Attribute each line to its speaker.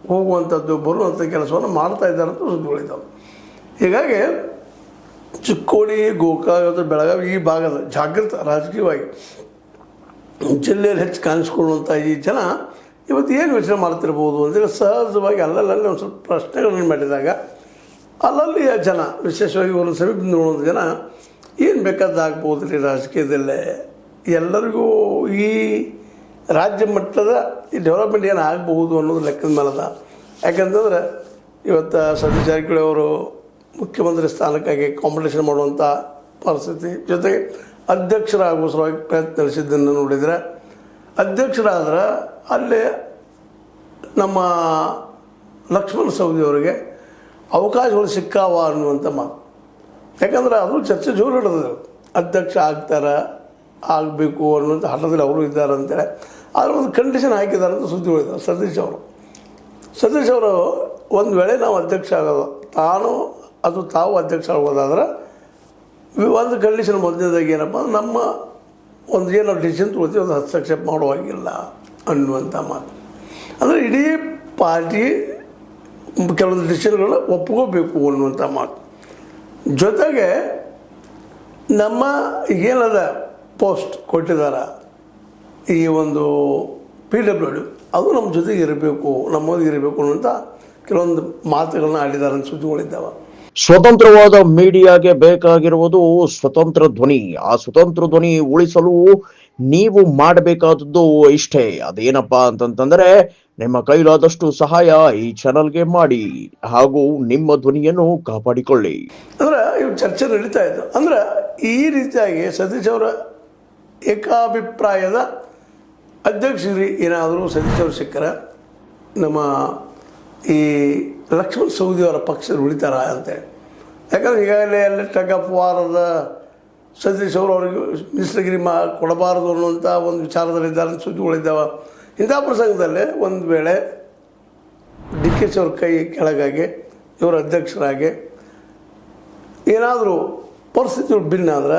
Speaker 1: ಹೋಗುವಂಥದ್ದು ಬರುವಂಥ ಕೆಲಸವನ್ನು ಮಾಡ್ತಾ ಇದ್ದಾರೆ ಅಂತ ಸುದ್ದಿಗಳಿದ್ದಾವೆ. ಹೀಗಾಗಿ ಚಿಕ್ಕೋಡಿ, ಗೋಕಾಕ್ ಮತ್ತು ಬೆಳಗಾವಿ ಈ ಭಾಗದ ಜಾಗೃತ ರಾಜಕೀಯವಾಗಿ ಜಿಲ್ಲೆಯಲ್ಲಿ ಹೆಚ್ಚು ಕಾಣಿಸ್ಕೊಳ್ಳುವಂಥ ಈ ಜನ ಇವತ್ತು ಏನು ಯೋಚನೆ ಮಾಡ್ತಿರ್ಬೋದು ಅಂದರೆ ಸಹಜವಾಗಿ ಅಲ್ಲಲ್ಲಿ ಒಂದು ಸ್ವಲ್ಪ ಪ್ರಶ್ನೆಗಳನ್ನು ಮಾಡಿದಾಗ ಅಲ್ಲಲ್ಲಿ ಜನ ವಿಶೇಷವಾಗಿ ಒಂದು ಸಮೀಪ ನೋಡುವಂಥ ಜನ ಏನು ಬೇಕಾದಾಗ್ಬೋದು ರೀ ರಾಜಕೀಯದಲ್ಲೇ, ಎಲ್ಲರಿಗೂ ಈ ರಾಜ್ಯ ಮಟ್ಟದ ಈ ಡೆವಲಪ್ಮೆಂಟ್ ಏನು ಆಗಬಹುದು ಅನ್ನೋದು ಲೆಕ್ಕದ ಮೇಲದ. ಯಾಕಂತಂದ್ರೆ ಇವತ್ತು ಸತೀಶ್ ಜಾರಕಿಹೊಳಿ ಅವರು ಮುಖ್ಯಮಂತ್ರಿ ಸ್ಥಾನಕ್ಕಾಗಿ ಕಾಂಪಿಟೇಷನ್ ಮಾಡುವಂಥ ಪರಿಸ್ಥಿತಿ, ಜೊತೆಗೆ ಅಧ್ಯಕ್ಷರಾಗುವ ಸಲುವಾಗಿ ಪ್ರಯತ್ನ ನಡೆಸಿದ್ದನ್ನು ನೋಡಿದರೆ ಅಧ್ಯಕ್ಷರಾದ್ರೆ ಅಲ್ಲೇ ನಮ್ಮ ಲಕ್ಷ್ಮಣ ಸವದಿ ಅವರಿಗೆ ಅವಕಾಶಗಳು ಸಿಕ್ಕಾವ ಅನ್ನುವಂಥ ಮಾತು. ಯಾಕಂದ್ರೆ ಅದು ಚರ್ಚೆ ಜೋರು ಹಿಡಿದ್ರು, ಅಧ್ಯಕ್ಷ ಆಗಬೇಕು ಅನ್ನುವಂಥ ಹಠದಲ್ಲಿ ಅವರು ಇದ್ದಾರೆ ಅಂತೇಳಿ. ಆದರೆ ಒಂದು ಕಂಡೀಷನ್ ಹಾಕಿದ್ದಾರೆ ಅಂತ ಸುದ್ದಿ ಹೇಳಿದ್ದಾರೆ ಸತೀಶ್ ಅವರು ಒಂದು ವೇಳೆ ನಾವು ಅಧ್ಯಕ್ಷ ಆಗೋದು ತಾವು ಅಧ್ಯಕ್ಷ ಆಗೋದಾದ್ರೆ ಒಂದು ಕಂಡೀಷನ್ ಮೊದಲನೇದಾಗಿ ಏನಪ್ಪ, ನಮ್ಮ ಒಂದು ಏನು ಡಿಸಿಷನ್ ತೊಗೊಳ್ತೀವಿ ಅದು ಹಸ್ತಕ್ಷೇಪ ಮಾಡುವಾಗಿಲ್ಲ ಅನ್ನುವಂಥ ಮಾತು. ಅಂದರೆ ಇಡೀ ಪಾರ್ಟಿ ಕೆಲವೊಂದು ಡಿಸಿಷನ್ಗಳನ್ನ ಒಪ್ಕೋಬೇಕು ಅನ್ನುವಂಥ ಮಾತು. ಜೊತೆಗೆ ನಮ್ಮ ಏನದ ಪೋಸ್ಟ್ ಕೊಟ್ಟಿದ್ದಾರೆ ಈ ಒಂದು PWD ಅದು ನಮ್ಮ ಜೊತೆಗೆ ಇರಬೇಕು, ನಮ್ಮೊಂದಿಗೆ ಇರಬೇಕು ಅನ್ನುವಂಥ ಕೆಲವೊಂದು ಮಾತುಗಳನ್ನ ಆಡಿದ್ದಾರೆ ಅಂತ ಸುದ್ದಿಗಳಿದ್ದಾವೆ.
Speaker 2: ಸ್ವತಂತ್ರವಾದ ಮೀಡಿಯಾಗೆ ಬೇಕಾಗಿರುವುದು ಸ್ವತಂತ್ರ ಧ್ವನಿ. ಆ ಸ್ವತಂತ್ರ ಧ್ವನಿ ಉಳಿಸಲು ನೀವು ಮಾಡಬೇಕಾದದ್ದು ಇಷ್ಟೇ. ಅದೇನಪ್ಪಾ ಅಂತಂತಂದ್ರೆ ನಿಮ್ಮ ಕೈಲಾದಷ್ಟು ಸಹಾಯ ಈ ಚಾನಲ್ಗೆ ಮಾಡಿ ಹಾಗೂ ನಿಮ್ಮ ಧ್ವನಿಯನ್ನು ಕಾಪಾಡಿಕೊಳ್ಳಿ.
Speaker 1: ಅಂದ್ರೆ ಇವು ಚರ್ಚೆ ನಡೀತಾ ಇತ್ತು. ಅಂದ್ರೆ ಈ ರೀತಿಯಾಗಿ ಸತೀಶ್ ಅವರ ಏಕಾಭಿಪ್ರಾಯದ ಅಧ್ಯಕ್ಷರಿ ಏನಾದರೂ ಸತೀಶ್ ಅವರು ಸಿಕ್ಕರೆ ನಮ್ಮ ಈ ಲಕ್ಷ್ಮಣ ಸವದಿ ಅವರ ಪಕ್ಷದಲ್ಲಿ ಉಳಿತಾರ ಅಂತೇಳಿ. ಯಾಕಂದ್ರೆ ಈಗಾಗಲೇ ಅಲ್ಲಿ ಟಗ್ ಆಫ್ ವಾರದ ಸತೀಶ್ ಅವರು ಅವರಿಗೆ ಮಿನಿಸ್ಟರ್ಗಿರಿ ಕೊಡಬಾರದು ಅನ್ನುವಂಥ ಒಂದು ವಿಚಾರದಲ್ಲಿದ್ದಾರೆ ಅಂತ ಸುದ್ದಿಗಳಿದ್ದಾವೆ. ಇಂಥ ಪ್ರಸಂಗದಲ್ಲೇ ಒಂದು ವೇಳೆ DK ಅವ್ರ ಕೈ ಕೆಳಗಾಗಿ ಇವರು ಅಧ್ಯಕ್ಷರಾಗಿ ಏನಾದರೂ ಪರಿಸ್ಥಿತಿಗಳು ಭಿನ್ನ ಆದ್ರೆ